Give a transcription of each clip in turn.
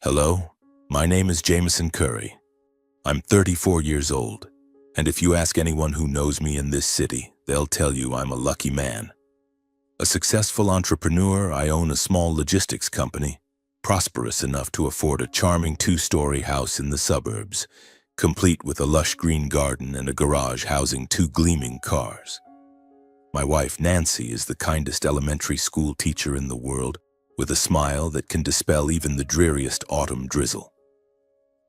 Hello, my name is Jameson Curry. I'm 34 years old, and if you ask anyone who knows me in this city, they'll tell you I'm a lucky man. A successful entrepreneur, I own a small logistics company, prosperous enough to afford a charming two-story house in the suburbs, complete with a lush green garden and a garage housing 2 gleaming cars. My wife, Nancy, is the kindest elementary school teacher in the world, with a smile that can dispel even the dreariest autumn drizzle.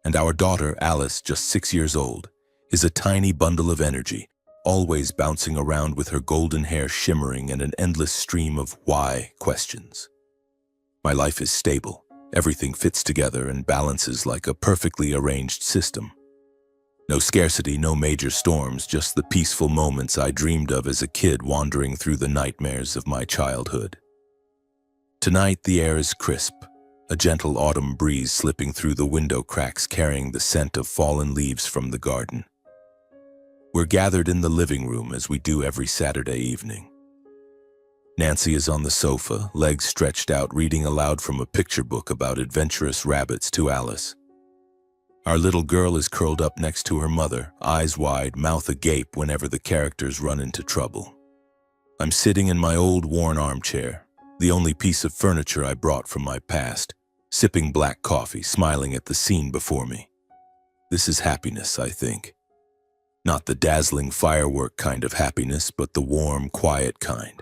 And our daughter, Alice, just 6 years old, is a tiny bundle of energy, always bouncing around with her golden hair shimmering and an endless stream of why questions. My life is stable. Everything fits together and balances like a perfectly arranged system. No scarcity, no major storms, just the peaceful moments I dreamed of as a kid wandering through the nightmares of my childhood. Tonight the air is crisp, a gentle autumn breeze slipping through the window cracks carrying the scent of fallen leaves from the garden. We're gathered in the living room as we do every Saturday evening. Nancy is on the sofa, legs stretched out, reading aloud from a picture book about adventurous rabbits to Alice. Our little girl is curled up next to her mother, eyes wide, mouth agape whenever the characters run into trouble. I'm sitting in my old worn armchair, the only piece of furniture I brought from my past, sipping black coffee, smiling at the scene before me. This is happiness, I think. Not the dazzling firework kind of happiness, but the warm, quiet kind,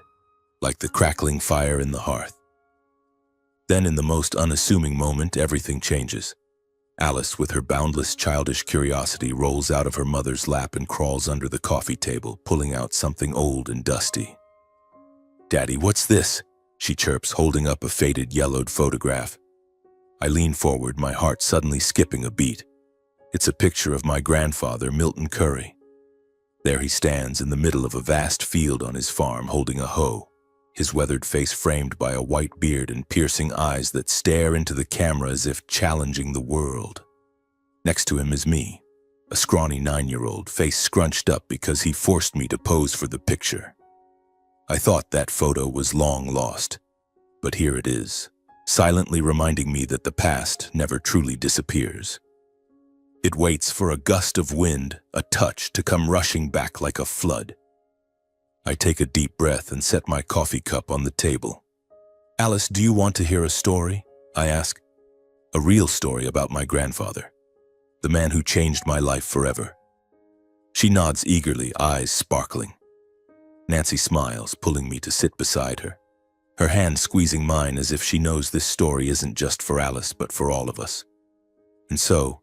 like the crackling fire in the hearth. Then in the most unassuming moment, everything changes. Alice, with her boundless childish curiosity, rolls out of her mother's lap and crawls under the coffee table, pulling out something old and dusty. "Daddy, what's this?" she chirps, holding up a faded, yellowed photograph. I lean forward, my heart suddenly skipping a beat. It's a picture of my grandfather, Milton Curry. There he stands in the middle of a vast field on his farm, holding a hoe, his weathered face framed by a white beard and piercing eyes that stare into the camera as if challenging the world. Next to him is me, a scrawny 9-year-old, face scrunched up because he forced me to pose for the picture. I thought that photo was long lost, but here it is, silently reminding me that the past never truly disappears. It waits for a gust of wind, a touch, to come rushing back like a flood. I take a deep breath and set my coffee cup on the table. "Alice, do you want to hear a story?" I ask. A real story about my grandfather, the man who changed my life forever. She nods eagerly, eyes sparkling. Nancy smiles, pulling me to sit beside her, her hand squeezing mine as if she knows this story isn't just for Alice but for all of us. And so,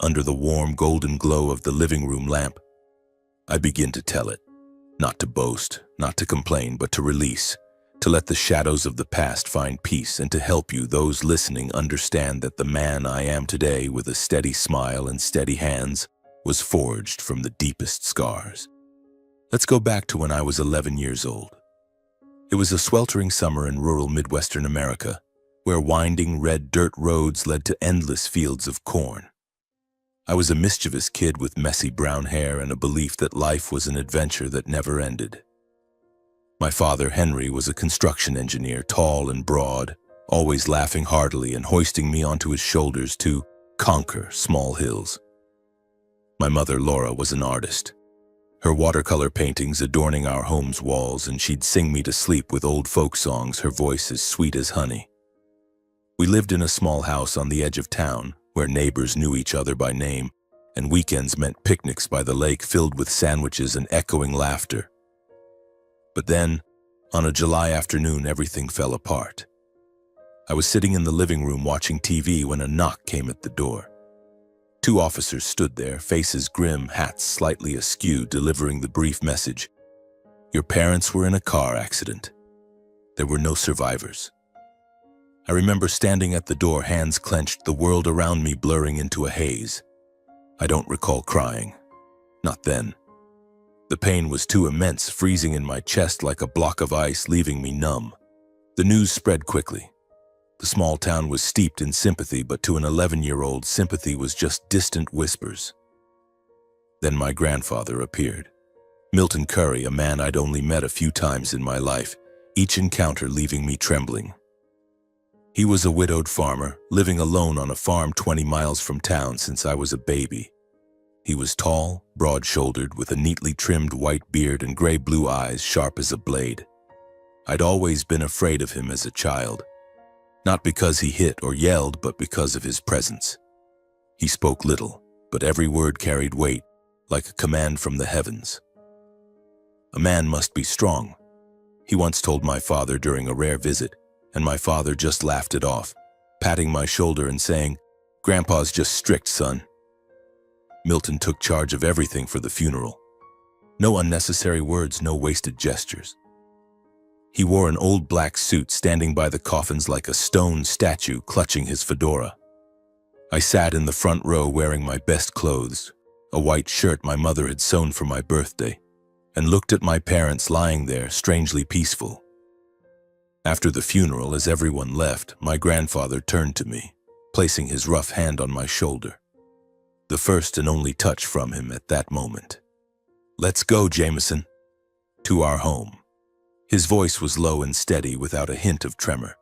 under the warm golden glow of the living room lamp, I begin to tell it. Not to boast, not to complain, but to release, to let the shadows of the past find peace, and to help you, those listening, understand that the man I am today, with a steady smile and steady hands, was forged from the deepest scars. Let's go back to when I was 11 years old. It was a sweltering summer in rural Midwestern America, where winding red dirt roads led to endless fields of corn. I was a mischievous kid with messy brown hair and a belief that life was an adventure that never ended. My father, Henry, was a construction engineer, tall and broad, always laughing heartily and hoisting me onto his shoulders to conquer small hills. My mother, Laura, was an artist, her watercolor paintings adorning our home's walls, and she'd sing me to sleep with old folk songs, her voice as sweet as honey. We lived in a small house on the edge of town, where neighbors knew each other by name, and weekends meant picnics by the lake filled with sandwiches and echoing laughter. But then, on a July afternoon, everything fell apart. I was sitting in the living room watching TV when a knock came at the door. 2 officers stood there, faces grim, hats slightly askew, delivering the brief message: "Your parents were in a car accident. There were no survivors." I remember standing at the door, hands clenched, the world around me blurring into a haze. I don't recall crying. Not then. The pain was too immense, freezing in my chest like a block of ice, leaving me numb. The news spread quickly. The small town was steeped in sympathy, but to an 11-year-old, sympathy was just distant whispers. Then my grandfather appeared. Milton Curry, a man I'd only met a few times in my life, each encounter leaving me trembling. He was a widowed farmer, living alone on a farm 20 miles from town since I was a baby. He was tall, broad-shouldered, with a neatly trimmed white beard and gray-blue eyes sharp as a blade. I'd always been afraid of him as a child. Not because he hit or yelled, but because of his presence. He spoke little, but every word carried weight, like a command from the heavens. A man must be strong, he once told my father during a rare visit, and my father just laughed it off, patting my shoulder and saying, "Grandpa's just strict, son." Milton took charge of everything for the funeral. No unnecessary words, no wasted gestures. He wore an old black suit, standing by the coffins like a stone statue, clutching his fedora. I sat in the front row wearing my best clothes, a white shirt my mother had sewn for my birthday, and looked at my parents lying there, strangely peaceful. After the funeral, as everyone left, my grandfather turned to me, placing his rough hand on my shoulder. The first and only touch from him at that moment. "Let's go, Jameson." To our home. His voice was low and steady, without a hint of tremor.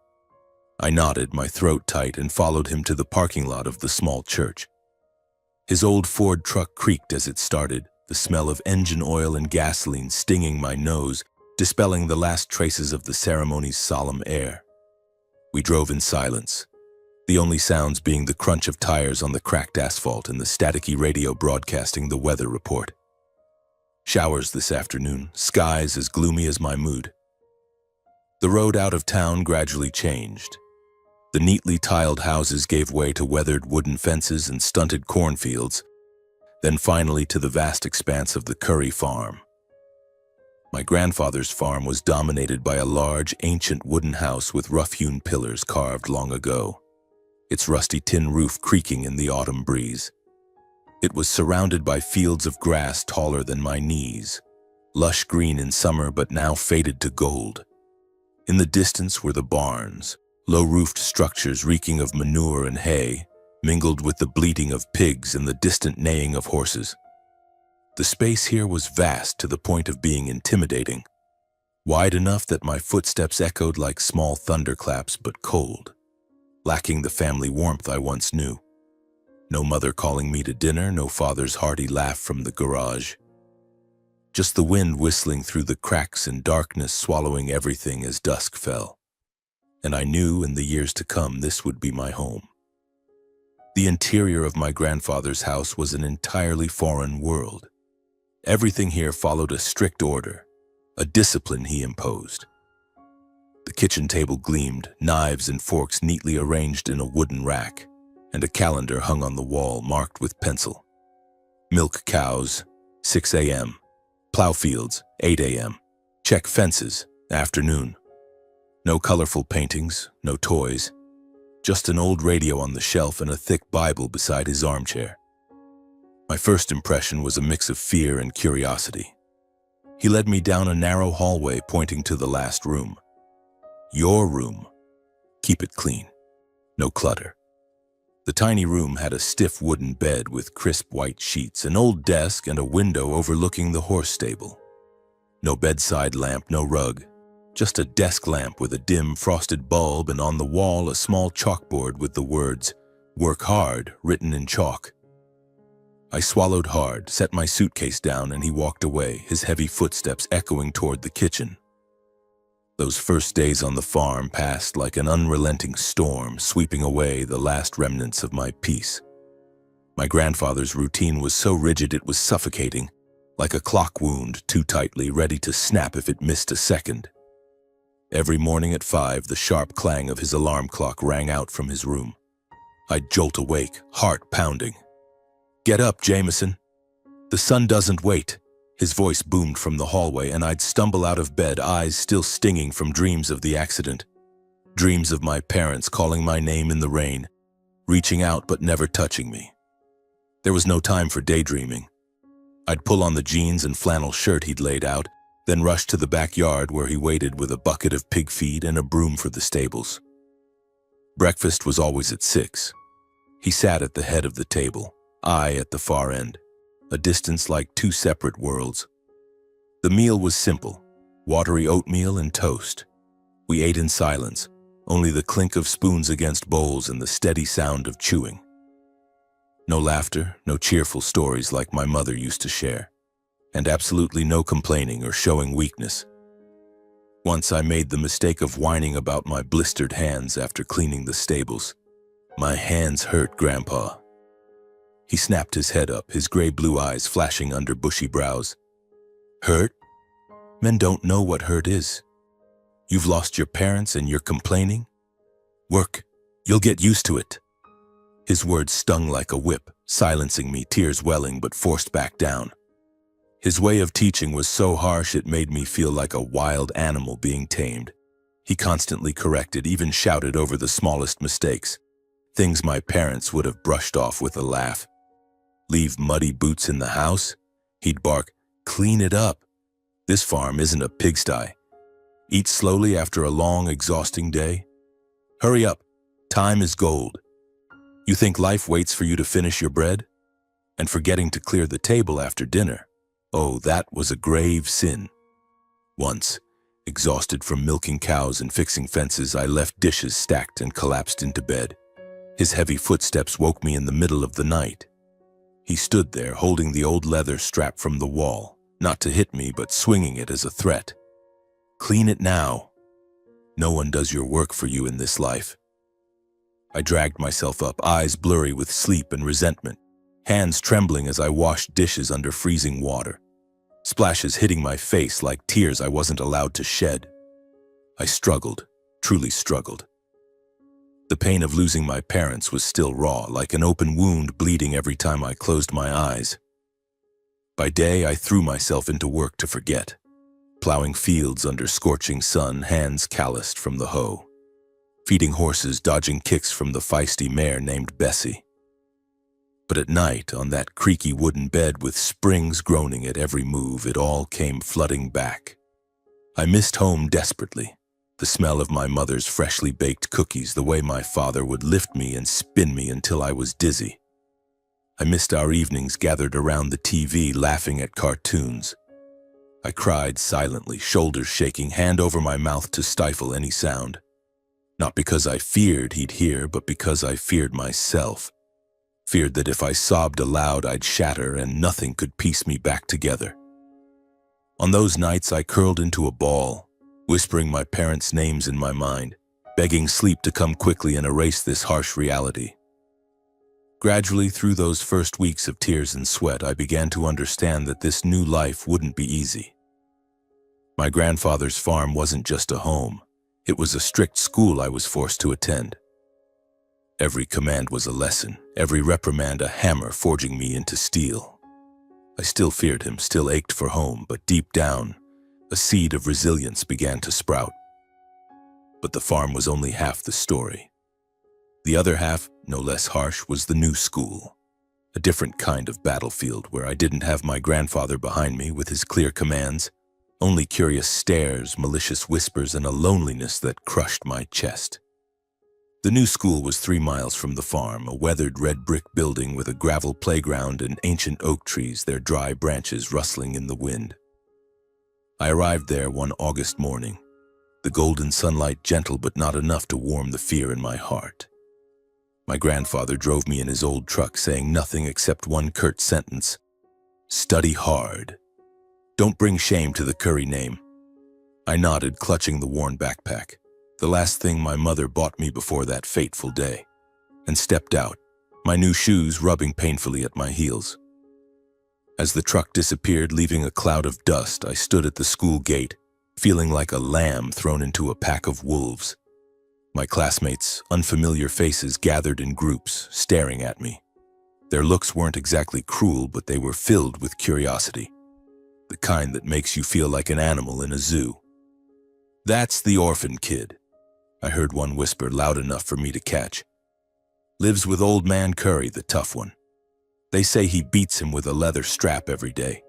I nodded, my throat tight, and followed him to the parking lot of the small church. His old Ford truck creaked as it started, the smell of engine oil and gasoline stinging my nose, dispelling the last traces of the ceremony's solemn air. We drove in silence, the only sounds being the crunch of tires on the cracked asphalt and the staticky radio broadcasting the weather report. Showers this afternoon, skies as gloomy as my mood. The road out of town gradually changed. The neatly tiled houses gave way to weathered wooden fences and stunted cornfields, then finally to the vast expanse of the Curry farm. My grandfather's farm was dominated by a large, ancient wooden house with rough-hewn pillars carved long ago, its rusty tin roof creaking in the autumn breeze. It was surrounded by fields of grass taller than my knees, lush green in summer but now faded to gold. In the distance were the barns, low-roofed structures reeking of manure and hay, mingled with the bleating of pigs and the distant neighing of horses. The space here was vast to the point of being intimidating, wide enough that my footsteps echoed like small thunderclaps, but cold, lacking the family warmth I once knew. No mother calling me to dinner, no father's hearty laugh from the garage. Just the wind whistling through the cracks and darkness swallowing everything as dusk fell. And I knew in the years to come this would be my home. The interior of my grandfather's house was an entirely foreign world. Everything here followed a strict order, a discipline he imposed. The kitchen table gleamed, knives and forks neatly arranged in a wooden rack, and a calendar hung on the wall marked with pencil. Milk cows, 6 a.m. Plow fields, 8 a.m. Check fences, afternoon. No colorful paintings, no toys. Just an old radio on the shelf and a thick Bible beside his armchair. My first impression was a mix of fear and curiosity. He led me down a narrow hallway pointing to the last room. "Your room. Keep it clean. No clutter." The tiny room had a stiff wooden bed with crisp white sheets, an old desk, and a window overlooking the horse stable. No bedside lamp, no rug. Just a desk lamp with a dim, frosted bulb, and on the wall a small chalkboard with the words, "Work hard," written in chalk. I swallowed hard, set my suitcase down, and he walked away, his heavy footsteps echoing toward the kitchen. Those first days on the farm passed like an unrelenting storm, sweeping away the last remnants of my peace. My grandfather's routine was so rigid it was suffocating, like a clock wound too tightly, ready to snap if it missed a second. Every morning at 5, the sharp clang of his alarm clock rang out from his room. I'd jolt awake, heart pounding. "Get up, Jameson. The sun doesn't wait." His voice boomed from the hallway, and I'd stumble out of bed, eyes still stinging from dreams of the accident. Dreams of my parents calling my name in the rain, reaching out but never touching me. There was no time for daydreaming. I'd pull on the jeans and flannel shirt he'd laid out, then rush to the backyard where he waited with a bucket of pig feed and a broom for the stables. Breakfast was always at 6. He sat at the head of the table, I at the far end, a distance like two separate worlds. The meal was simple, watery oatmeal and toast. We ate in silence, only the clink of spoons against bowls and the steady sound of chewing. No laughter, no cheerful stories like my mother used to share, and absolutely no complaining or showing weakness. Once I made the mistake of whining about my blistered hands after cleaning the stables. "My hands hurt, Grandpa." He snapped his head up, his gray-blue eyes flashing under bushy brows. "Hurt? Men don't know what hurt is. You've lost your parents and you're complaining? Work. You'll get used to it." His words stung like a whip, silencing me, tears welling but forced back down. His way of teaching was so harsh it made me feel like a wild animal being tamed. He constantly corrected, even shouted over the smallest mistakes, things my parents would have brushed off with a laugh. "Leave muddy boots in the house?" He'd bark, "Clean it up. This farm isn't a pigsty. Eat slowly after a long, exhausting day. Hurry up, time is gold. You think life waits for you to finish your bread? And forgetting to clear the table after dinner. Oh, that was a grave sin." Once, exhausted from milking cows and fixing fences, I left dishes stacked and collapsed into bed. His heavy footsteps woke me in the middle of the night. He stood there, holding the old leather strap from the wall, not to hit me, but swinging it as a threat. "Clean it now. No one does your work for you in this life." I dragged myself up, eyes blurry with sleep and resentment, hands trembling as I washed dishes under freezing water, splashes hitting my face like tears I wasn't allowed to shed. I struggled, truly struggled. The pain of losing my parents was still raw, like an open wound bleeding every time I closed my eyes. By day, I threw myself into work to forget, plowing fields under scorching sun, hands calloused from the hoe, feeding horses, dodging kicks from the feisty mare named Bessie. But at night, on that creaky wooden bed with springs groaning at every move, it all came flooding back. I missed home desperately. The smell of my mother's freshly baked cookies, the way my father would lift me and spin me until I was dizzy. I missed our evenings gathered around the TV laughing at cartoons. I cried silently, shoulders shaking, hand over my mouth to stifle any sound. Not because I feared he'd hear, but because I feared myself. Feared that if I sobbed aloud, I'd shatter and nothing could piece me back together. On those nights, I curled into a ball, whispering my parents' names in my mind, begging sleep to come quickly and erase this harsh reality. Gradually, through those first weeks of tears and sweat, I began to understand that this new life wouldn't be easy. My grandfather's farm wasn't just a home. It was a strict school I was forced to attend. Every command was a lesson, every reprimand a hammer forging me into steel. I still feared him, still ached for home, but deep down, a seed of resilience began to sprout. But the farm was only half the story. The other half, no less harsh, was the new school. A different kind of battlefield where I didn't have my grandfather behind me with his clear commands, only curious stares, malicious whispers, and a loneliness that crushed my chest. The new school was 3 miles from the farm, a weathered red brick building with a gravel playground and ancient oak trees, their dry branches rustling in the wind. I arrived there one August morning, the golden sunlight gentle but not enough to warm the fear in my heart. My grandfather drove me in his old truck, saying nothing except one curt sentence: "Study hard. Don't bring shame to the Curry name." I nodded, clutching the worn backpack, the last thing my mother bought me before that fateful day, and stepped out, my new shoes rubbing painfully at my heels. As the truck disappeared, leaving a cloud of dust, I stood at the school gate, feeling like a lamb thrown into a pack of wolves. My classmates, unfamiliar faces gathered in groups, staring at me. Their looks weren't exactly cruel, but they were filled with curiosity, the kind that makes you feel like an animal in a zoo. "That's the orphan kid," I heard one whisper loud enough for me to catch. "Lives with old man Curry, the tough one. They say he beats him with a leather strap every day."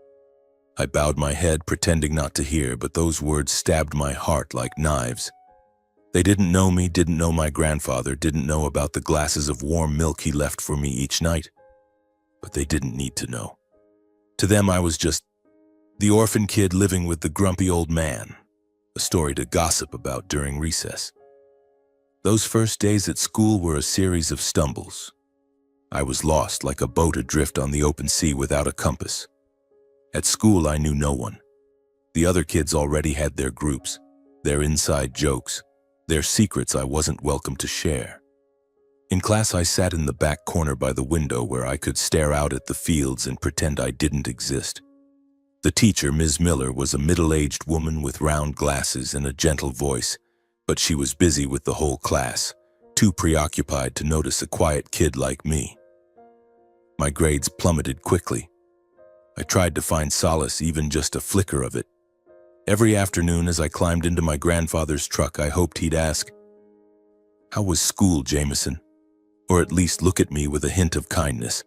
I bowed my head, pretending not to hear, but those words stabbed my heart like knives. They didn't know me, didn't know my grandfather, didn't know about the glasses of warm milk he left for me each night. But they didn't need to know. To them, I was just the orphan kid living with the grumpy old man, a story to gossip about during recess. Those first days at school were a series of stumbles. I was lost like a boat adrift on the open sea without a compass. At school, I knew no one. The other kids already had their groups, their inside jokes, their secrets I wasn't welcome to share. In class, I sat in the back corner by the window where I could stare out at the fields and pretend I didn't exist. The teacher, Ms. Miller, was a middle-aged woman with round glasses and a gentle voice, but she was busy with the whole class, too preoccupied to notice a quiet kid like me. My grades plummeted quickly. I tried to find solace, even just a flicker of it. Every afternoon as I climbed into my grandfather's truck, I hoped he'd ask, "How was school, Jameson?" Or at least look at me with a hint of kindness.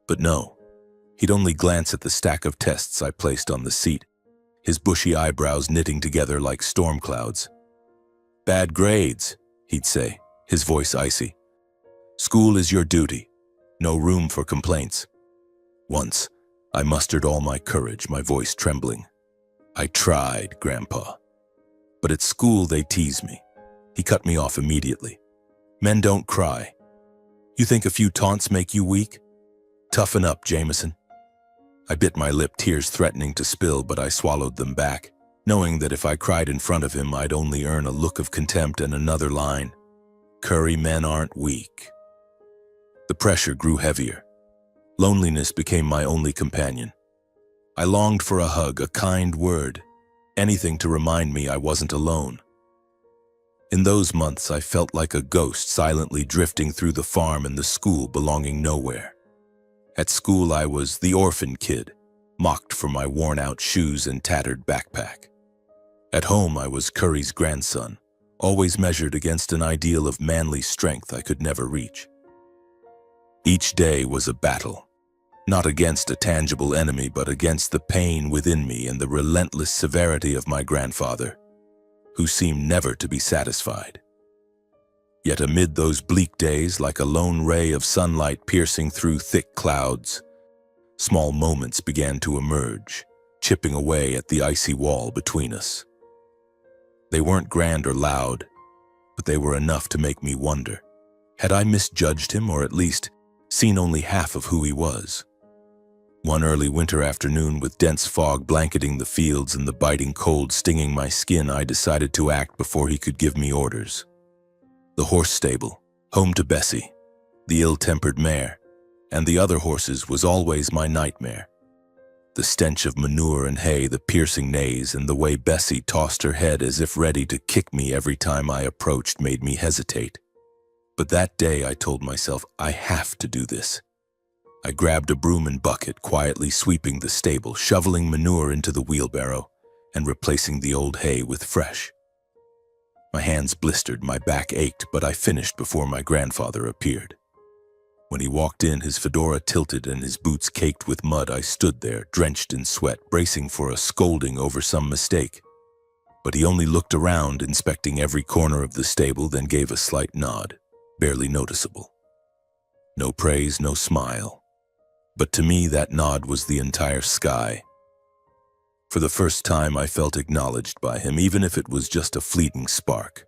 But no, he'd only glance at the stack of tests I placed on the seat, his bushy eyebrows knitting together like storm clouds. "Bad grades," he'd say, his voice icy. "School is your duty. No room for complaints." Once, I mustered all my courage, my voice trembling. "I tried, Grandpa. But at school they tease me." He cut me off immediately. "Men don't cry. You think a few taunts make you weak? Toughen up, Jameson." I bit my lip, tears threatening to spill, but I swallowed them back, knowing that if I cried in front of him, I'd only earn a look of contempt and another line, "Curry, men aren't weak." The pressure grew heavier. Loneliness became my only companion. I longed for a hug, a kind word, anything to remind me I wasn't alone. In those months, I felt like a ghost silently drifting through the farm and the school, belonging nowhere. At school, I was the orphan kid, mocked for my worn-out shoes and tattered backpack. At home, I was Curry's grandson, always measured against an ideal of manly strength I could never reach. Each day was a battle, not against a tangible enemy, but against the pain within me and the relentless severity of my grandfather, who seemed never to be satisfied. Yet amid those bleak days, like a lone ray of sunlight piercing through thick clouds, small moments began to emerge, chipping away at the icy wall between us. They weren't grand or loud, but they were enough to make me wonder. Had I misjudged him, or at least seen only half of who he was? One early winter afternoon, with dense fog blanketing the fields and the biting cold stinging my skin, I decided to act before he could give me orders. The horse stable, home to Bessie, the ill-tempered mare, and the other horses was always my nightmare. The stench of manure and hay, the piercing neighs, and the way Bessie tossed her head as if ready to kick me every time I approached made me hesitate. But that day I told myself, I have to do this. I grabbed a broom and bucket, quietly sweeping the stable, shoveling manure into the wheelbarrow, and replacing the old hay with fresh. My hands blistered, my back ached, but I finished before my grandfather appeared. When he walked in, his fedora tilted and his boots caked with mud, I stood there, drenched in sweat, bracing for a scolding over some mistake. But he only looked around, inspecting every corner of the stable, then gave a slight nod, barely noticeable. No praise, no smile. But to me, that nod was the entire sky. For the first time, I felt acknowledged by him, even if it was just a fleeting spark.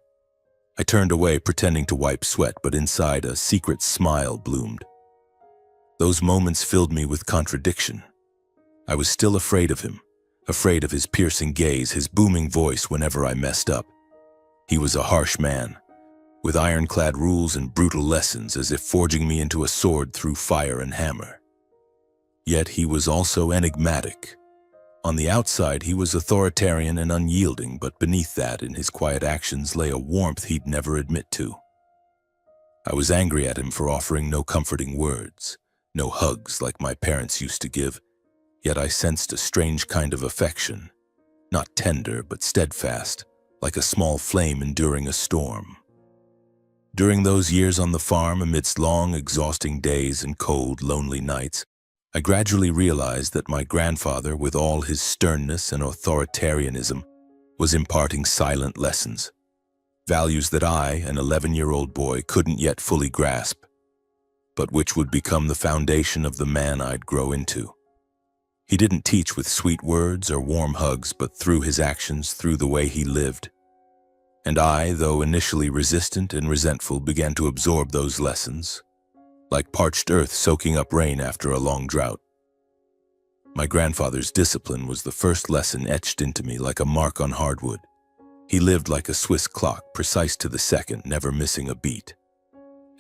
I turned away, pretending to wipe sweat, but inside a secret smile bloomed. Those moments filled me with contradiction. I was still afraid of him, afraid of his piercing gaze, his booming voice whenever I messed up. He was a harsh man, with ironclad rules and brutal lessons, as if forging me into a sword through fire and hammer. Yet he was also enigmatic. On the outside, he was authoritarian and unyielding, but beneath that, in his quiet actions, lay a warmth he'd never admit to. I was angry at him for offering no comforting words, no hugs like my parents used to give, yet I sensed a strange kind of affection, not tender but steadfast, like a small flame enduring a storm. During those years on the farm, amidst long, exhausting days and cold, lonely nights, I gradually realized that my grandfather, with all his sternness and authoritarianism, was imparting silent lessons, values that I, an 11-year-old boy, couldn't yet fully grasp, but which would become the foundation of the man I'd grow into. He didn't teach with sweet words or warm hugs, but through his actions, through the way he lived. And I, though initially resistant and resentful, began to absorb those lessons, like parched earth soaking up rain after a long drought. My grandfather's discipline was the first lesson etched into me like a mark on hardwood. He lived like a Swiss clock, precise to the second, never missing a beat.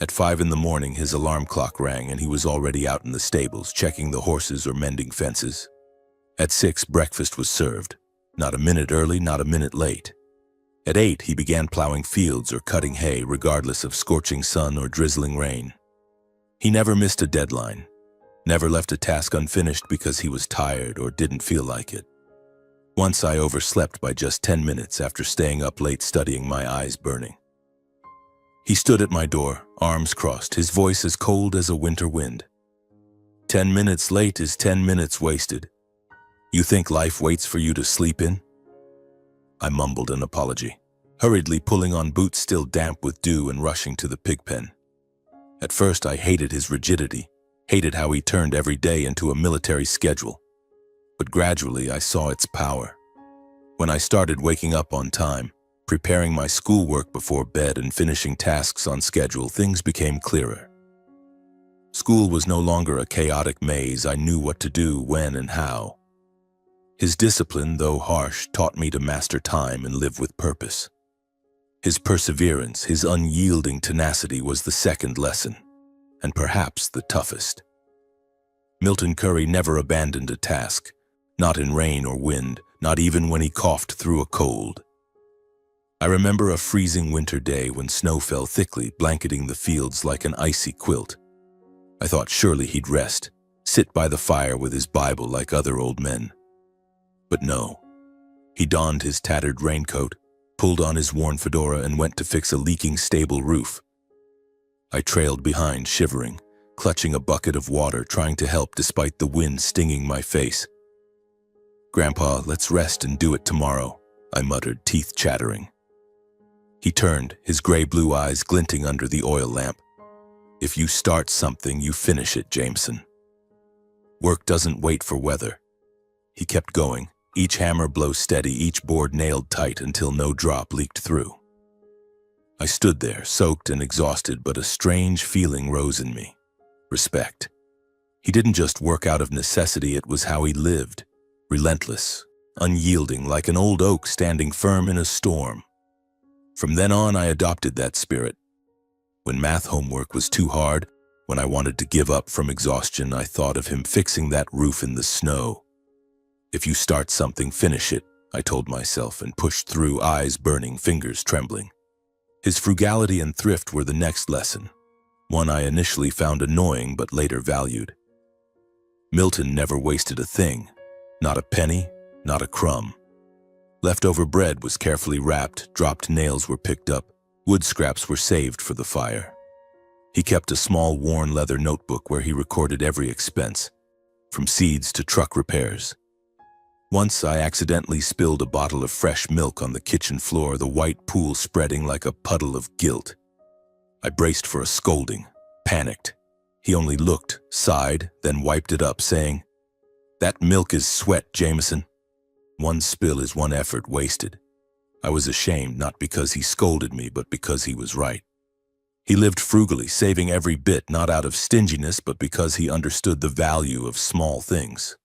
At 5 in the morning, his alarm clock rang and he was already out in the stables, checking the horses or mending fences. At 6, breakfast was served. Not a minute early, not a minute late. At 8, he began plowing fields or cutting hay, regardless of scorching sun or drizzling rain. He never missed a deadline, never left a task unfinished because he was tired or didn't feel like it. Once I overslept by just 10 minutes after staying up late studying, my eyes burning. He stood at my door, arms crossed, his voice as cold as a winter wind. 10 minutes late is 10 minutes wasted. You think life waits for you to sleep in? I mumbled an apology, hurriedly pulling on boots still damp with dew and rushing to the pigpen. At first I hated his rigidity, hated how he turned every day into a military schedule. But gradually I saw its power. When I started waking up on time, preparing my schoolwork before bed and finishing tasks on schedule, things became clearer. School was no longer a chaotic maze. I knew what to do, when and how. His discipline, though harsh, taught me to master time and live with purpose. His perseverance, his unyielding tenacity was the second lesson, and perhaps the toughest. Milton Curry never abandoned a task, not in rain or wind, not even when he coughed through a cold. I remember a freezing winter day when snow fell thickly, blanketing the fields like an icy quilt. I thought surely he'd rest, sit by the fire with his Bible like other old men. But no. He donned his tattered raincoat, pulled on his worn fedora, and went to fix a leaking stable roof. I trailed behind, shivering, clutching a bucket of water, trying to help despite the wind stinging my face. "Grandpa, let's rest and do it tomorrow," I muttered, teeth chattering. He turned, his gray-blue eyes glinting under the oil lamp. "If you start something, you finish it, Jameson. Work doesn't wait for weather." He kept going, each hammer blow steady, each board nailed tight until no drop leaked through. I stood there, soaked and exhausted, but a strange feeling rose in me. Respect. He didn't just work out of necessity, it was how he lived. Relentless, unyielding, like an old oak standing firm in a storm. From then on, I adopted that spirit. When math homework was too hard, when I wanted to give up from exhaustion, I thought of him fixing that roof in the snow. "If you start something, finish it," I told myself, and pushed through, eyes burning, fingers trembling. His frugality and thrift were the next lesson, one I initially found annoying but later valued. Milton never wasted a thing, not a penny, not a crumb. Leftover bread was carefully wrapped, dropped nails were picked up, wood scraps were saved for the fire. He kept a small worn leather notebook where he recorded every expense, from seeds to truck repairs. Once I accidentally spilled a bottle of fresh milk on the kitchen floor, the white pool spreading like a puddle of guilt. I braced for a scolding, panicked. He only looked, sighed, then wiped it up, saying, "That milk is sweat, Jameson. One spill is one effort wasted." I was ashamed, not because he scolded me, but because he was right. He lived frugally, saving every bit, not out of stinginess, but because he understood the value of small things.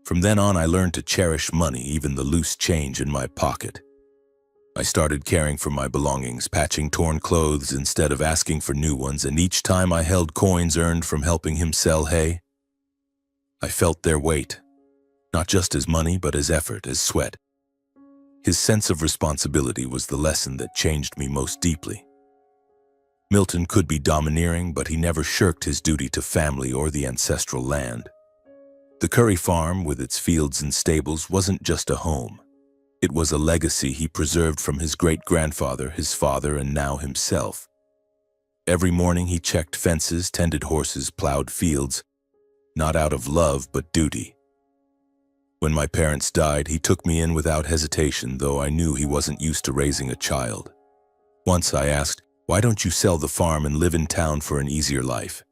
From then on, I learned to cherish money, even the loose change in my pocket. I started caring for my belongings, patching torn clothes instead of asking for new ones, and each time I held coins earned from helping him sell hay, I felt their weight, not just as money, but as effort, as sweat. His sense of responsibility was the lesson that changed me most deeply. Milton could be domineering, but he never shirked his duty to family or the ancestral land. The Curry farm, with its fields and stables, wasn't just a home. It was a legacy he preserved from his great-grandfather, his father, and now himself. Every morning he checked fences, tended horses, plowed fields, not out of love, but duty. When my parents died, he took me in without hesitation, though I knew he wasn't used to raising a child. Once I asked, "Why don't you sell the farm and live in town for an easier life?"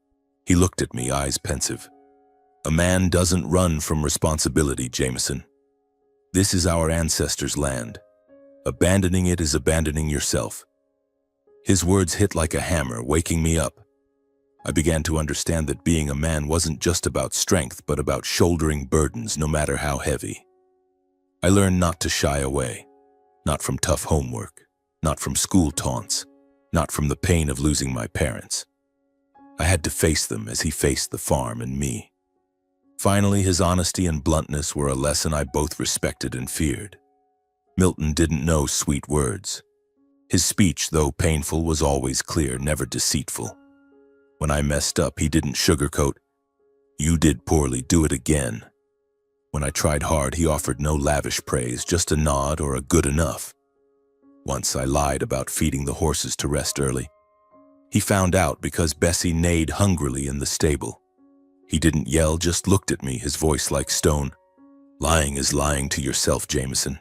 He looked at me, eyes pensive. "A man doesn't run from responsibility, Jameson. This is our ancestors' land. Abandoning it is abandoning yourself." His words hit like a hammer, waking me up. I began to understand that being a man wasn't just about strength, but about shouldering burdens, no matter how heavy. I learned not to shy away, not from tough homework, not from school taunts, not from the pain of losing my parents. I had to face them as he faced the farm and me. Finally, his honesty and bluntness were a lesson I both respected and feared. Milton didn't know sweet words. His speech, though painful, was always clear, never deceitful. When I messed up, he didn't sugarcoat, "You did poorly, do it again." When I tried hard, he offered no lavish praise, just a nod or a good enough. Once I lied about feeding the horses to rest early. He found out because Bessie neighed hungrily in the stable. He didn't yell, just looked at me, his voice like stone. "Lying is lying to yourself, Jameson.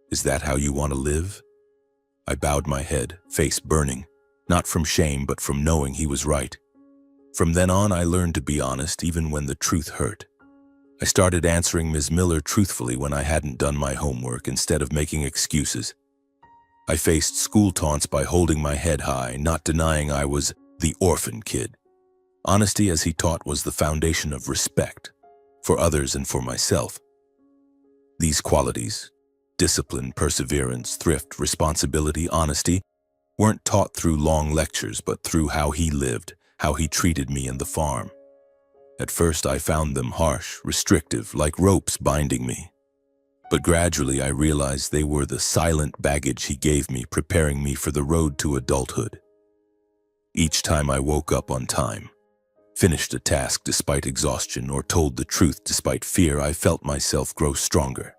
Is that how you want to live?" I bowed my head, face burning, not from shame but from knowing he was right. From then on, I learned to be honest even when the truth hurt. I started answering Ms. Miller truthfully when I hadn't done my homework instead of making excuses. I faced school taunts by holding my head high, not denying I was the orphan kid. Honesty, as he taught, was the foundation of respect, for others and for myself. These qualities, discipline, perseverance, thrift, responsibility, honesty, weren't taught through long lectures, but through how he lived, how he treated me and the farm. At first I found them harsh, restrictive, like ropes binding me. But gradually I realized they were the silent baggage he gave me, preparing me for the road to adulthood. Each time I woke up on time, finished a task despite exhaustion, or told the truth despite fear, I felt myself grow stronger.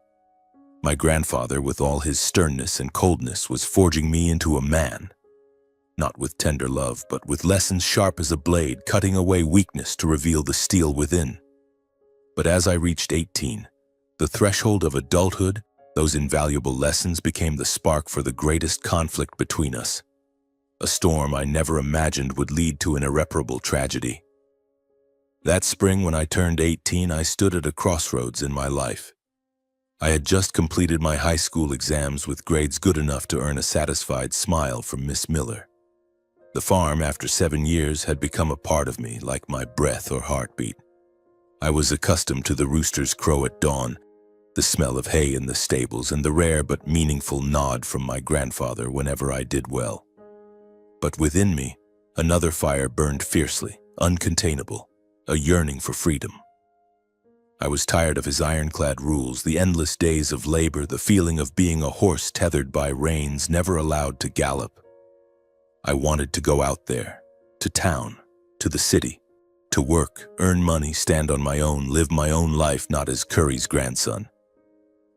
My grandfather, with all his sternness and coldness, was forging me into a man. Not with tender love, but with lessons sharp as a blade, cutting away weakness to reveal the steel within. But as I reached 18, the threshold of adulthood, those invaluable lessons became the spark for the greatest conflict between us. A storm I never imagined would lead to an irreparable tragedy. That spring, when I turned 18, I stood at a crossroads in my life. I had just completed my high school exams with grades good enough to earn a satisfied smile from Miss Miller. The farm, after 7 years, had become a part of me, like my breath or heartbeat. I was accustomed to the rooster's crow at dawn, the smell of hay in the stables, and the rare but meaningful nod from my grandfather whenever I did well. But within me, another fire burned fiercely, uncontainable, a yearning for freedom. I was tired of his ironclad rules, the endless days of labor, the feeling of being a horse tethered by reins, never allowed to gallop. I wanted to go out there, to town, to the city, to work, earn money, stand on my own, live my own life, not as Curry's grandson.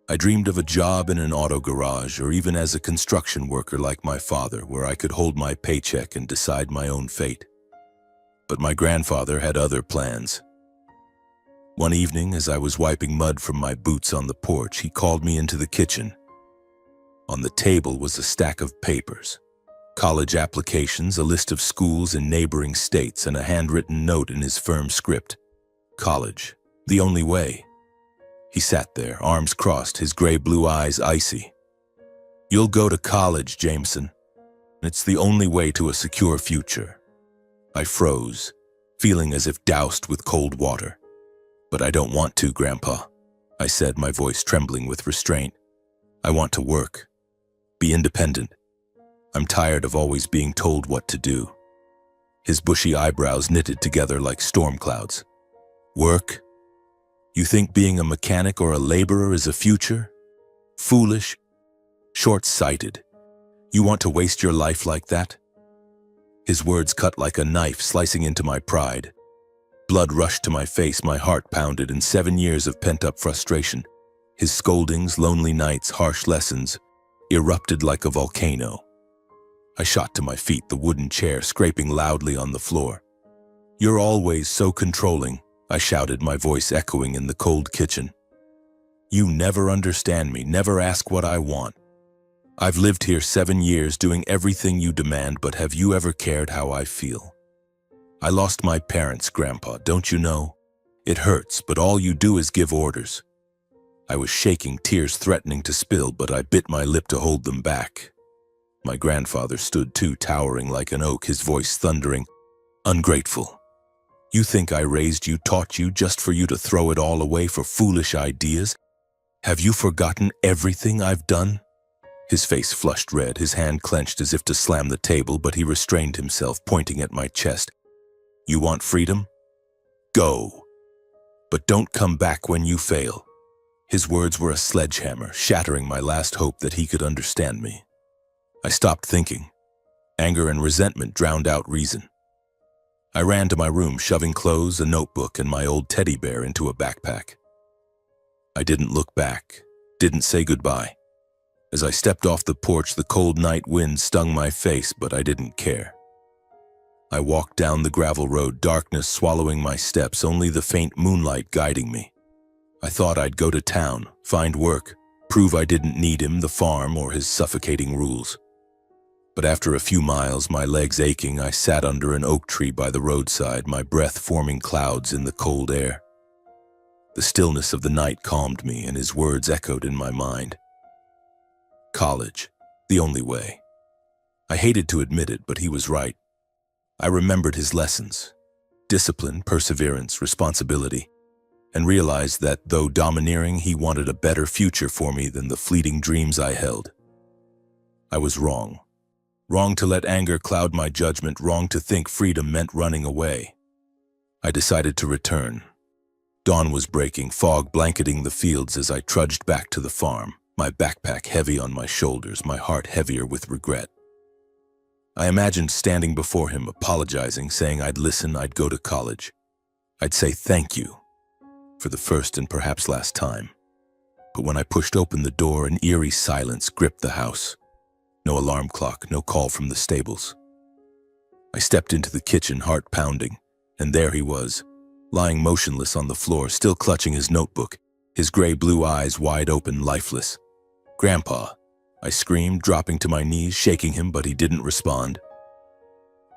I dreamed of a job in an auto garage, or even as a construction worker like my father, where I could hold my paycheck and decide my own fate. But my grandfather had other plans. One evening, as I was wiping mud from my boots on the porch, he called me into the kitchen. On the table was a stack of papers, college applications, a list of schools in neighboring states, and a handwritten note in his firm script. College, the only way. He sat there, arms crossed, his gray-blue eyes icy. "You'll go to college, Jameson. It's the only way to a secure future." I froze, feeling as if doused with cold water. "But I don't want to, Grandpa," I said, my voice trembling with restraint. "I want to work, be independent. I'm tired of always being told what to do." His bushy eyebrows knitted together like storm clouds. "Work? You think being a mechanic or a laborer is a future? Foolish, short-sighted. You want to waste your life like that?" His words cut like a knife, slicing into my pride. Blood rushed to my face, my heart pounded, in 7 years of pent-up frustration. His scoldings, lonely nights, harsh lessons, erupted like a volcano. I shot to my feet, the wooden chair scraping loudly on the floor. "You're always so controlling," I shouted, my voice echoing in the cold kitchen. "You never understand me, never ask what I want. I've lived here 7 years doing everything you demand, but have you ever cared how I feel? I lost my parents, Grandpa, don't you know? It hurts, but all you do is give orders. I was shaking, tears threatening to spill, but I bit my lip to hold them back. My grandfather stood too, towering like an oak, his voice thundering. Ungrateful. You think I raised you, taught you, just for you to throw it all away for foolish ideas? Have you forgotten everything I've done? His face flushed red, his hand clenched as if to slam the table, but he restrained himself, pointing at my chest. You want freedom? Go. But don't come back when you fail. His words were a sledgehammer, shattering my last hope that he could understand me. I stopped thinking. Anger and resentment drowned out reason. I ran to my room, shoving clothes, a notebook, and my old teddy bear into a backpack. I didn't look back, didn't say goodbye. As I stepped off the porch, the cold night wind stung my face, but I didn't care. I walked down the gravel road, darkness swallowing my steps, only the faint moonlight guiding me. I thought I'd go to town, find work, prove I didn't need him, the farm, or his suffocating rules. But after a few miles, my legs aching, I sat under an oak tree by the roadside, my breath forming clouds in the cold air. The stillness of the night calmed me, and his words echoed in my mind. College, the only way. I hated to admit it, but he was right. I remembered his lessons: discipline, perseverance, responsibility, and realized that, though domineering, he wanted a better future for me than the fleeting dreams I held. I was wrong. Wrong to let anger cloud my judgment, wrong to think freedom meant running away. I decided to return. Dawn was breaking, fog blanketing the fields as I trudged back to the farm, my backpack heavy on my shoulders, my heart heavier with regret. I imagined standing before him, apologizing, saying I'd listen, I'd go to college. I'd say thank you, for the first and perhaps last time. But when I pushed open the door, an eerie silence gripped the house. No alarm clock, no call from the stables. I stepped into the kitchen, heart pounding, and there he was, lying motionless on the floor, still clutching his notebook, his gray-blue eyes wide open, lifeless. "Grandpa," I screamed, dropping to my knees, shaking him, but he didn't respond.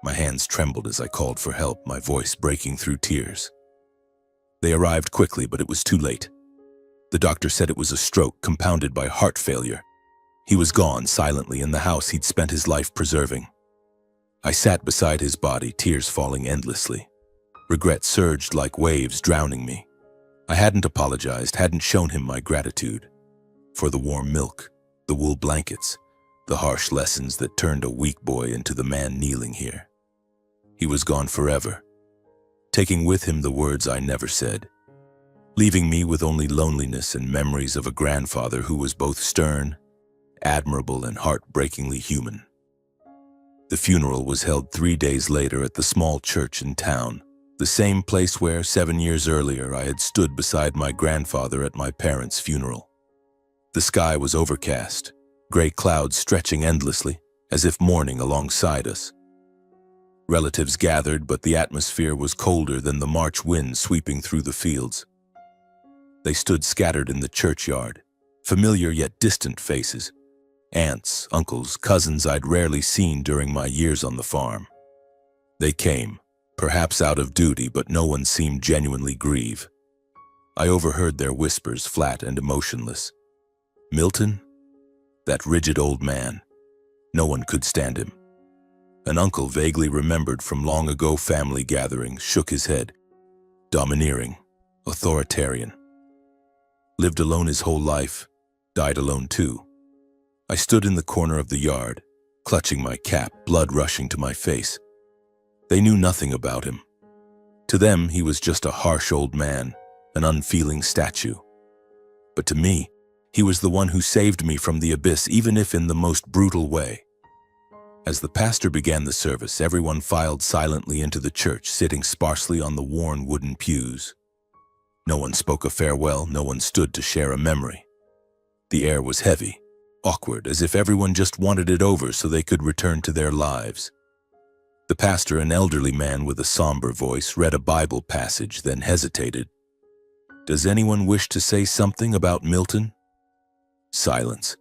My hands trembled as I called for help, my voice breaking through tears. They arrived quickly, but it was too late. The doctor said it was a stroke compounded by heart failure. He was gone, silently, in the house he'd spent his life preserving. I sat beside his body, tears falling endlessly. Regret surged like waves, drowning me. I hadn't apologized, hadn't shown him my gratitude. For the warm milk, the wool blankets, the harsh lessons that turned a weak boy into the man kneeling here. He was gone forever, taking with him the words I never said, leaving me with only loneliness and memories of a grandfather who was both stern, admirable, and heartbreakingly human. The funeral was held 3 days later at the small church in town, the same place where 7 years earlier I had stood beside my grandfather at my parents' funeral. The sky was overcast, gray clouds stretching endlessly, as if mourning alongside us. Relatives gathered, but the atmosphere was colder than the March wind sweeping through the fields. They stood scattered in the churchyard, familiar yet distant faces. Aunts, uncles, cousins I'd rarely seen during my years on the farm. They came, perhaps out of duty, but no one seemed genuinely grieve. I overheard their whispers, flat and emotionless. Milton? That rigid old man. No one could stand him. An uncle, vaguely remembered from long ago family gatherings, shook his head. Domineering, authoritarian. Lived alone his whole life, died alone too. I stood in the corner of the yard, clutching my cap, blood rushing to my face. They knew nothing about him. To them, he was just a harsh old man, an unfeeling statue. But to me, he was the one who saved me from the abyss, even if in the most brutal way. As the pastor began the service, everyone filed silently into the church, sitting sparsely on the worn wooden pews. No one spoke a farewell, no one stood to share a memory. The air was heavy, awkward, as if everyone just wanted it over so they could return to their lives. The pastor, an elderly man with a somber voice, read a Bible passage, then hesitated. "Does anyone wish to say something about Milton?" Silence.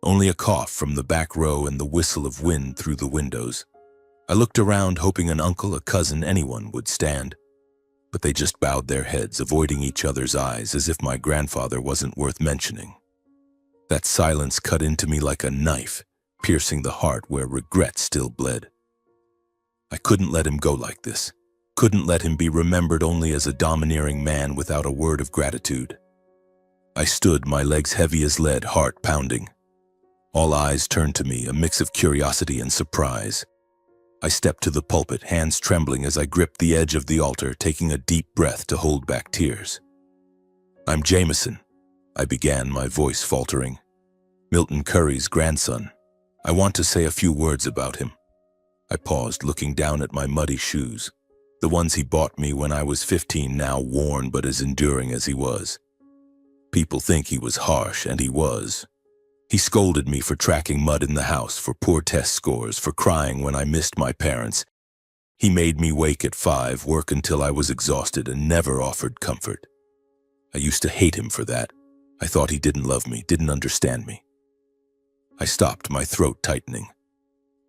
Only a cough from the back row and the whistle of wind through the windows. I looked around, hoping an uncle, a cousin, anyone would stand. but they just bowed their heads, avoiding each other's eyes as if my grandfather wasn't worth mentioning. That silence cut into me like a knife, piercing the heart where regret still bled. I couldn't let him go like this. Couldn't let him be remembered only as a domineering man without a word of gratitude. I stood, my legs heavy as lead, heart pounding. All eyes turned to me, a mix of curiosity and surprise. I stepped to the pulpit, hands trembling as I gripped the edge of the altar, taking a deep breath to hold back tears. "I'm Jameson," I began, my voice faltering. "Milton Curry's grandson. I want to say a few words about him." I paused, looking down at my muddy shoes, the ones he bought me when I was 15, now worn but as enduring as he was. People think he was harsh, and he was. He scolded me for tracking mud in the house, for poor test scores, for crying when I missed my parents. He made me wake at 5, work until I was exhausted, and never offered comfort. I used to hate him for that. I thought he didn't love me, didn't understand me. I stopped, my throat tightening.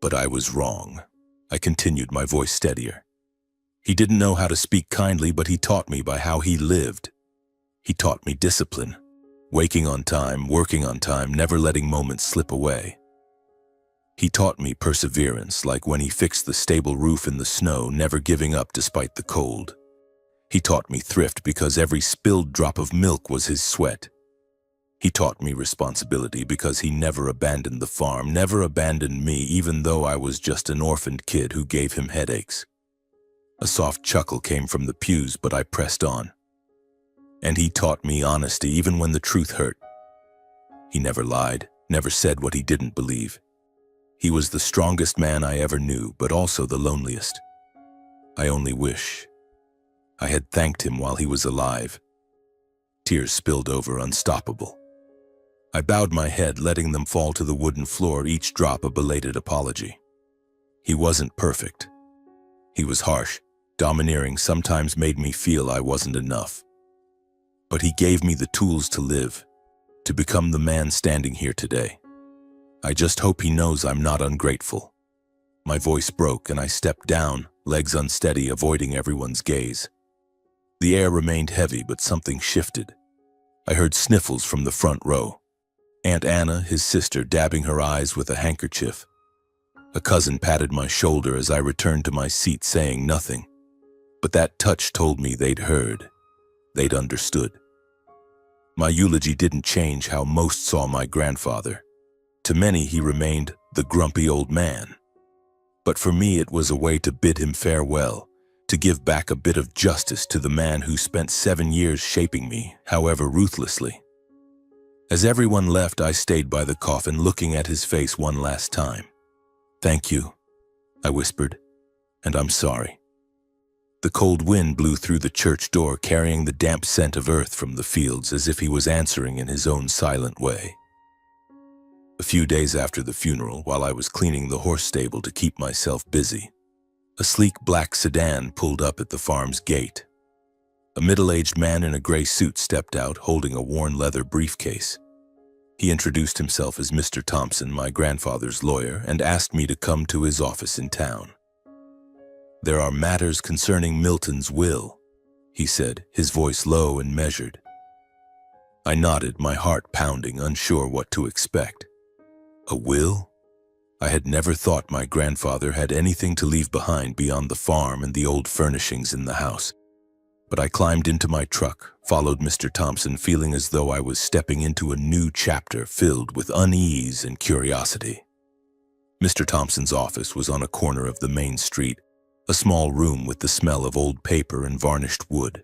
But I was wrong. I continued, my voice steadier. He didn't know how to speak kindly, but he taught me by how he lived. He taught me discipline. Waking on time, working on time, never letting moments slip away. He taught me perseverance, like when he fixed the stable roof in the snow, never giving up despite the cold. He taught me thrift because every spilled drop of milk was his sweat. He taught me responsibility because he never abandoned the farm, never abandoned me, even though I was just an orphaned kid who gave him headaches. A soft chuckle came from the pews, but I pressed on. And he taught me honesty even when the truth hurt. He never lied, never said what he didn't believe. He was the strongest man I ever knew, but also the loneliest. I only wish I had thanked him while he was alive. Tears spilled over, unstoppable. I bowed my head, letting them fall to the wooden floor, each drop a belated apology. He wasn't perfect. He was harsh, domineering, sometimes made me feel I wasn't enough. But he gave me the tools to live, to become the man standing here today. I just hope he knows I'm not ungrateful. My voice broke and I stepped down, legs unsteady, avoiding everyone's gaze. The air remained heavy, but something shifted. I heard sniffles from the front row. Aunt Anna, his sister, dabbing her eyes with a handkerchief. A cousin patted my shoulder as I returned to my seat, saying nothing. But that touch told me they'd heard. They'd understood. My eulogy didn't change how most saw my grandfather. To many, he remained the grumpy old man. But for me, it was a way to bid him farewell, to give back a bit of justice to the man who spent 7 years shaping me, however ruthlessly. As everyone left, I stayed by the coffin, looking at his face one last time. "Thank you," I whispered, "and I'm sorry." The cold wind blew through the church door, carrying the damp scent of earth from the fields, as if he was answering in his own silent way. A few days after the funeral, while I was cleaning the horse stable to keep myself busy, a sleek black sedan pulled up at the farm's gate. A middle-aged man in a gray suit stepped out, holding a worn leather briefcase. He introduced himself as Mr. Thompson, my grandfather's lawyer, and asked me to come to his office in town. "There are matters concerning Milton's will," he said, his voice low and measured. I nodded, my heart pounding, unsure what to expect. A will? I had never thought my grandfather had anything to leave behind beyond the farm and the old furnishings in the house. But I climbed into my truck, followed Mr. Thompson, feeling as though I was stepping into a new chapter filled with unease and curiosity. Mr. Thompson's office was on a corner of the main street, a small room with the smell of old paper and varnished wood.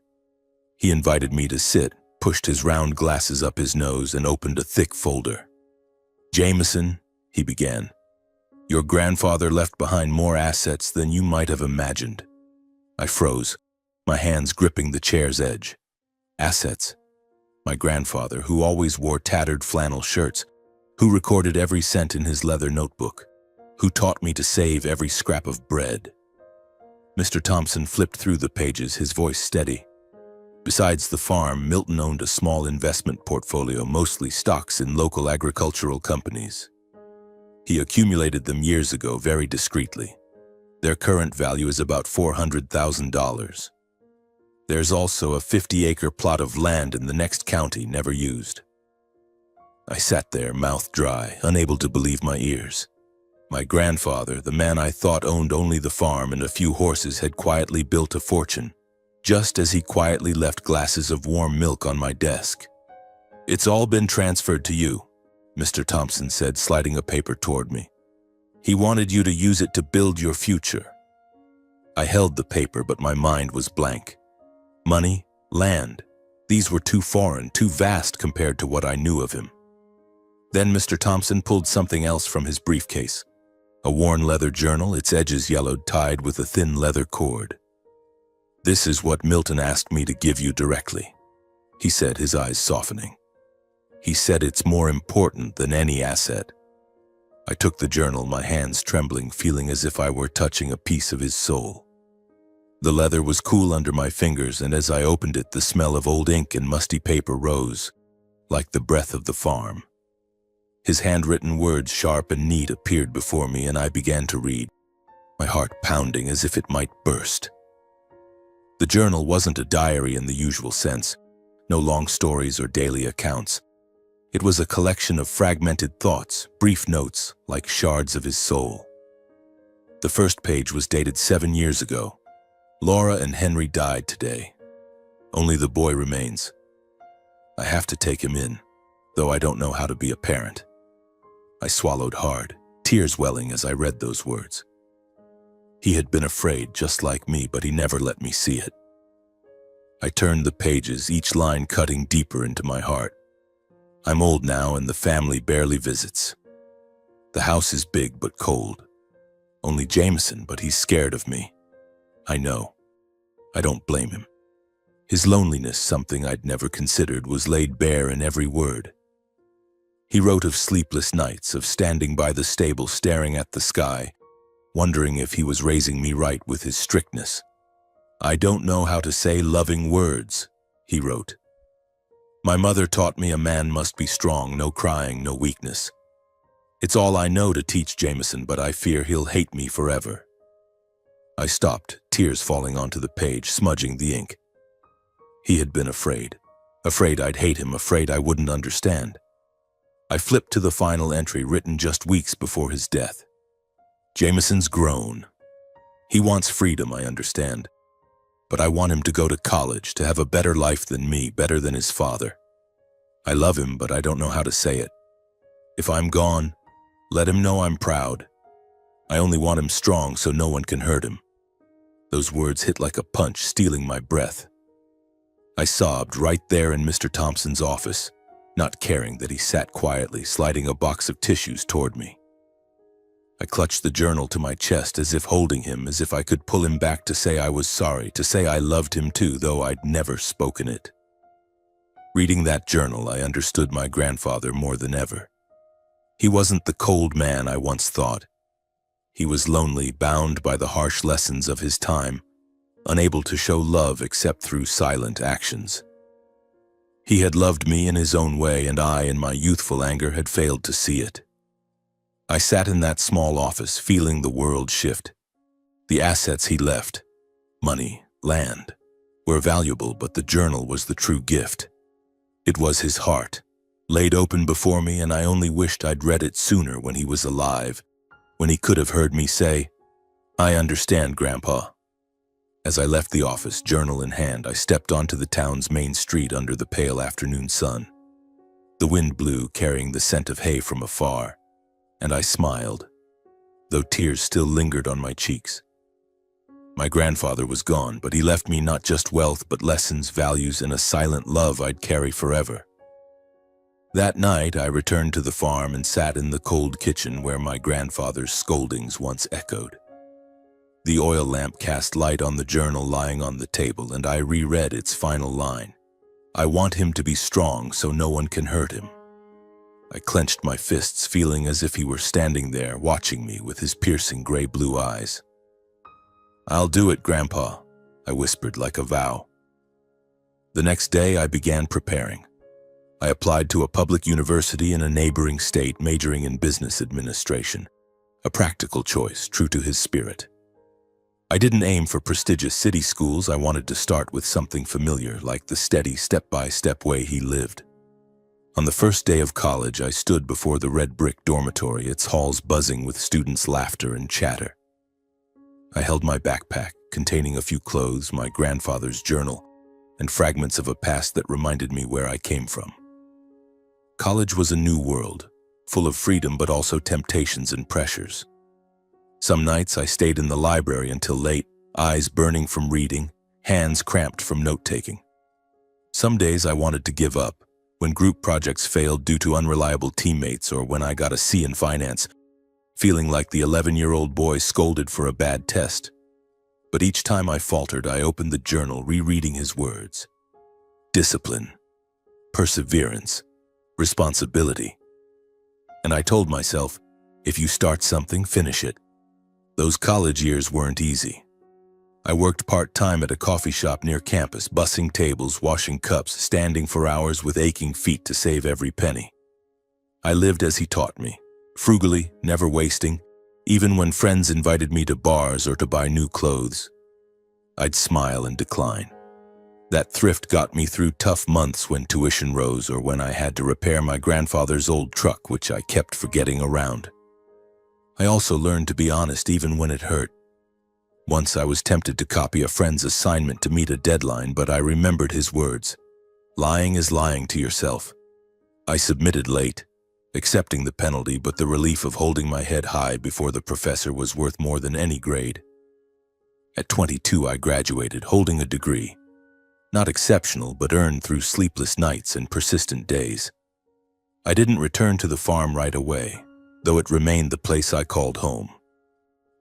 He invited me to sit, pushed his round glasses up his nose, and opened a thick folder. "Jameson," he began, "your grandfather left behind more assets than you might have imagined." I froze, my hands gripping the chair's edge. Assets? My grandfather, who always wore tattered flannel shirts, who recorded every cent in his leather notebook, who taught me to save every scrap of bread. Mr. Thompson flipped through the pages, his voice steady. Besides the farm, Milton owned a small investment portfolio, mostly stocks in local agricultural companies. He accumulated them years ago, very discreetly. Their current value is about $400,000. There's also a 50-acre plot of land in the next county never used. I sat there, mouth dry, unable to believe my ears. My grandfather, the man I thought owned only the farm and a few horses, had quietly built a fortune, just as he quietly left glasses of warm milk on my desk. "It's all been transferred to you," Mr. Thompson said, sliding a paper toward me. "He wanted you to use it to build your future." I held the paper, but my mind was blank. Money, land, these were too foreign, too vast compared to what I knew of him. Then Mr. Thompson pulled something else from his briefcase. A worn leather journal, its edges yellowed, tied with a thin leather cord. "This is what Milton asked me to give you directly," he said, his eyes softening. "He said it's more important than any asset." I took the journal, my hands trembling, feeling as if I were touching a piece of his soul. The leather was cool under my fingers, and as I opened it, the smell of old ink and musty paper rose, like the breath of the farm. His handwritten words, sharp and neat, appeared before me, and I began to read, my heart pounding as if it might burst. The journal wasn't a diary in the usual sense, no long stories or daily accounts. It was a collection of fragmented thoughts, brief notes, like shards of his soul. The first page was dated 7 years ago. "Laura and Henry died today. Only the boy remains. I have to take him in, though I don't know how to be a parent." I swallowed hard, tears welling as I read those words. He had been afraid, just like me, but he never let me see it. I turned the pages, each line cutting deeper into my heart. I'm old now, and the family barely visits. The house is big but cold. Only Jameson, but he's scared of me. I know. I don't blame him. His loneliness, something I'd never considered, was laid bare in every word. He wrote of sleepless nights, of standing by the stable staring at the sky, wondering if he was raising me right with his strictness. "I don't know how to say loving words," he wrote. "My mother taught me a man must be strong, no crying, no weakness. It's all I know to teach Jameson, but I fear he'll hate me forever." I stopped, tears falling onto the page, smudging the ink. He had been afraid. Afraid I'd hate him, afraid I wouldn't understand. I flipped to the final entry, written just weeks before his death. "Jameson's grown. He wants freedom, I understand. But I want him to go to college, to have a better life than me, better than his father. I love him, but I don't know how to say it. If I'm gone, let him know I'm proud. I only want him strong so no one can hurt him." Those words hit like a punch, stealing my breath. I sobbed right there in Mr. Thompson's office, not caring that he sat quietly, sliding a box of tissues toward me. I clutched the journal to my chest as if holding him, as if I could pull him back to say I was sorry, to say I loved him too, though I'd never spoken it. Reading that journal, I understood my grandfather more than ever. He wasn't the cold man I once thought. He was lonely, bound by the harsh lessons of his time, unable to show love except through silent actions. He had loved me in his own way, and I, in my youthful anger, had failed to see it. I sat in that small office, feeling the world shift. The assets he left, money, land, were valuable, but the journal was the true gift. It was his heart, laid open before me, and I only wished I'd read it sooner, when he was alive, when he could have heard me say, "I understand, Grandpa." As I left the office, journal in hand, I stepped onto the town's main street under the pale afternoon sun. The wind blew, carrying the scent of hay from afar, and I smiled, though tears still lingered on my cheeks. My grandfather was gone, but he left me not just wealth, but lessons, values, and a silent love I'd carry forever. That night, I returned to the farm and sat in the cold kitchen where my grandfather's scoldings once echoed. The oil lamp cast light on the journal lying on the table, and I reread its final line. "I want him to be strong so no one can hurt him." I clenched my fists, feeling as if he were standing there, watching me with his piercing gray-blue eyes. "I'll do it, Grandpa," I whispered like a vow. The next day, I began preparing. I applied to a public university in a neighboring state, majoring in business administration, a practical choice, true to his spirit. I didn't aim for prestigious city schools. I wanted to start with something familiar, like the steady, step-by-step way he lived. On the first day of college, I stood before the red brick dormitory, its halls buzzing with students' laughter and chatter. I held my backpack, containing a few clothes, my grandfather's journal, and fragments of a past that reminded me where I came from. College was a new world, full of freedom but also temptations and pressures. Some nights I stayed in the library until late, eyes burning from reading, hands cramped from note-taking. Some days I wanted to give up, when group projects failed due to unreliable teammates or when I got a C in finance, feeling like the 11-year-old boy scolded for a bad test. But each time I faltered, I opened the journal, rereading his words. Discipline, perseverance, responsibility. And I told myself, if you start something, finish it. Those college years weren't easy. I worked part-time at a coffee shop near campus, bussing tables, washing cups, standing for hours with aching feet to save every penny. I lived as he taught me, frugally, never wasting, even when friends invited me to bars or to buy new clothes. I'd smile and decline. That thrift got me through tough months when tuition rose or when I had to repair my grandfather's old truck, which I kept forgetting around. I also learned to be honest even when it hurt. Once I was tempted to copy a friend's assignment to meet a deadline, but I remembered his words. Lying is lying to yourself. I submitted late, accepting the penalty, but the relief of holding my head high before the professor was worth more than any grade. At 22, I graduated, holding a degree. Not exceptional, but earned through sleepless nights and persistent days. I didn't return to the farm right away, though it remained the place I called home.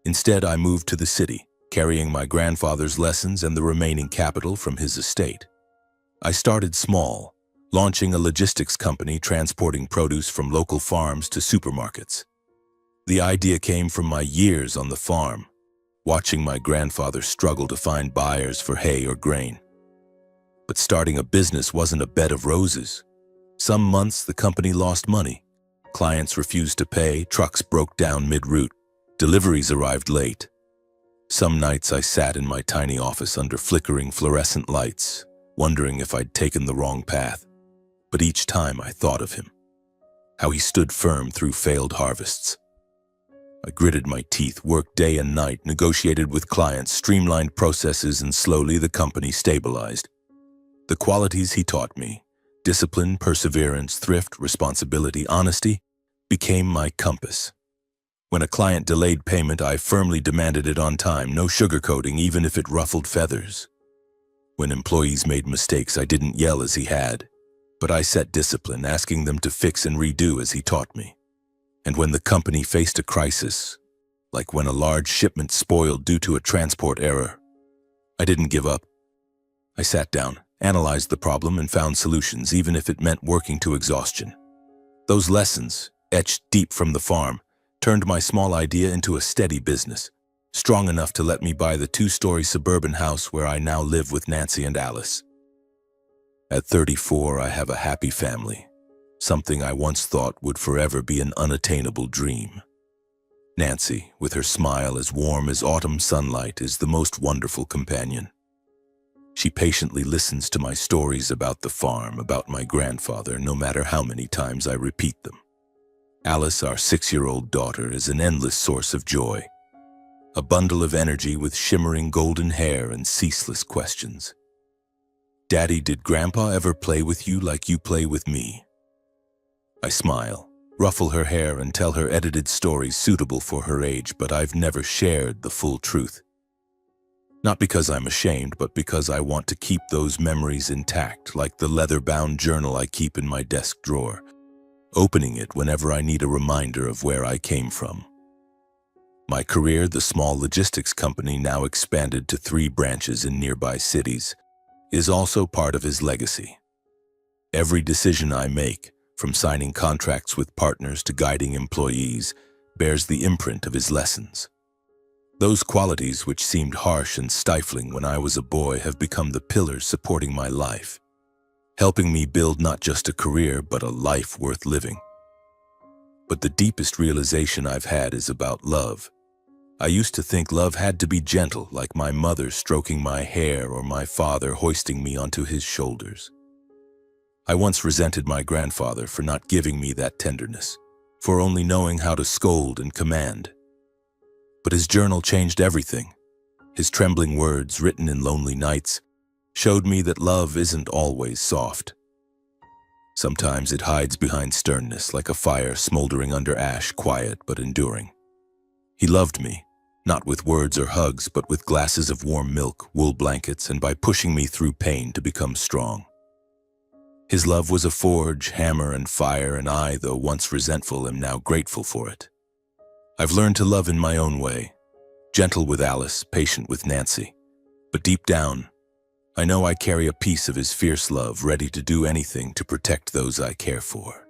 Instead, I moved to the city, carrying my grandfather's lessons and the remaining capital from his estate. I started small, launching a logistics company transporting produce from local farms to supermarkets. The idea came from my years on the farm, watching my grandfather struggle to find buyers for hay or grain. But starting a business wasn't a bed of roses. Some months the company lost money. Clients refused to pay, trucks broke down mid-route, deliveries arrived late. Some nights I sat in my tiny office under flickering fluorescent lights, wondering if I'd taken the wrong path. But each time I thought of him, how he stood firm through failed harvests. I gritted my teeth, worked day and night, negotiated with clients, streamlined processes, and slowly the company stabilized. The qualities he taught me, discipline, perseverance, thrift, responsibility, honesty, became my compass. When a client delayed payment, I firmly demanded it on time, no sugarcoating, even if it ruffled feathers. When employees made mistakes, I didn't yell as he had, but I set discipline, asking them to fix and redo as he taught me. And when the company faced a crisis, like when a large shipment spoiled due to a transport error, I didn't give up. I sat down, analyzed the problem, and found solutions, even if it meant working to exhaustion. Those lessons, etched deep from the farm, turned my small idea into a steady business, strong enough to let me buy the 2-story suburban house where I now live with Nancy and Alice. At 34, I have a happy family, something I once thought would forever be an unattainable dream. Nancy, with her smile as warm as autumn sunlight, is the most wonderful companion. She patiently listens to my stories about the farm, about my grandfather, no matter how many times I repeat them. Alice, our 6-year-old daughter, is an endless source of joy, a bundle of energy with shimmering golden hair and ceaseless questions. Daddy, did Grandpa ever play with you like you play with me? I smile, ruffle her hair, and tell her edited stories suitable for her age, but I've never shared the full truth. Not because I'm ashamed, but because I want to keep those memories intact, like the leather-bound journal I keep in my desk drawer, opening it whenever I need a reminder of where I came from. My career, the small logistics company now expanded to 3 branches in nearby cities, is also part of his legacy. Every decision I make, from signing contracts with partners to guiding employees, bears the imprint of his lessons. Those qualities which seemed harsh and stifling when I was a boy have become the pillars supporting my life, helping me build not just a career, but a life worth living. But the deepest realization I've had is about love, I used to think love had to be gentle, like my mother stroking my hair or my father hoisting me onto his shoulders. I once resented my grandfather for not giving me that tenderness, for only knowing how to scold and command. But his journal changed everything. His trembling words, written in lonely nights, showed me that love isn't always soft. Sometimes it hides behind sternness, like a fire smoldering under ash, quiet but enduring. He loved me, not with words or hugs, but with glasses of warm milk, wool blankets, and by pushing me through pain to become strong. His love was a forge, hammer, and fire, and I, though once resentful, am now grateful for it. I've learned to love in my own way, gentle with Alice, patient with Nancy. But deep down, I know I carry a piece of his fierce love, ready to do anything to protect those I care for.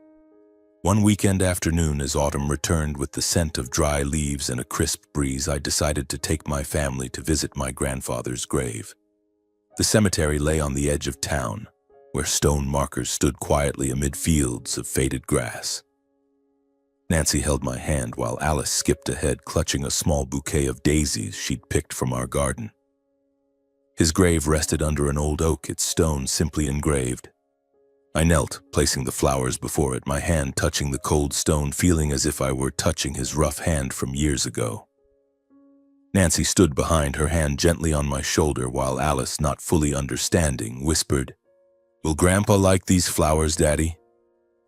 One weekend afternoon, as autumn returned with the scent of dry leaves and a crisp breeze, I decided to take my family to visit my grandfather's grave. The cemetery lay on the edge of town, where stone markers stood quietly amid fields of faded grass. Nancy held my hand while Alice skipped ahead, clutching a small bouquet of daisies she'd picked from our garden. His grave rested under an old oak, its stone simply engraved. I knelt, placing the flowers before it, my hand touching the cold stone, feeling as if I were touching his rough hand from years ago. Nancy stood behind, her hand gently on my shoulder, while Alice, not fully understanding, whispered, "Will Grandpa like these flowers, Daddy?"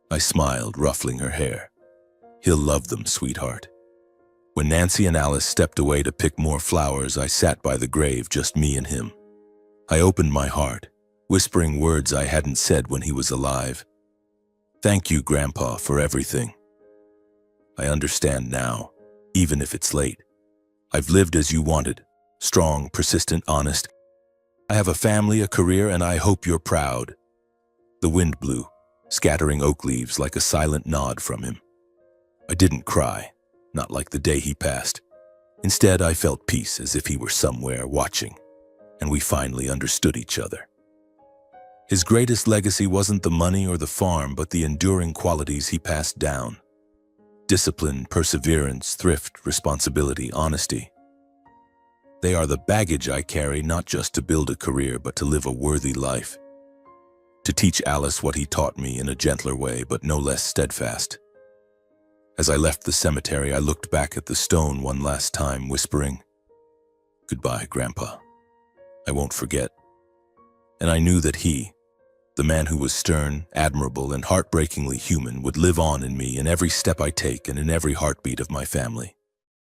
I smiled, ruffling her hair. "He'll love them, sweetheart." When Nancy and Alice stepped away to pick more flowers, I sat by the grave, just me and him. I opened my heart, whispering words I hadn't said when he was alive. "Thank you, Grandpa, for everything. I understand now, even if it's late. I've lived as you wanted, strong, persistent, honest. I have a family, a career, and I hope you're proud." The wind blew, scattering oak leaves like a silent nod from him. I didn't cry, not like the day he passed. Instead, I felt peace, as if he were somewhere watching, and we finally understood each other. His greatest legacy wasn't the money or the farm, but the enduring qualities he passed down. Discipline, perseverance, thrift, responsibility, honesty. They are the baggage I carry, not just to build a career, but to live a worthy life. To teach Alice what he taught me in a gentler way, but no less steadfast. As I left the cemetery, I looked back at the stone one last time, whispering, "Goodbye, Grandpa. I won't forget." And I knew that he, the man who was stern, admirable, and heartbreakingly human, would live on in me, in every step I take and in every heartbeat of my family.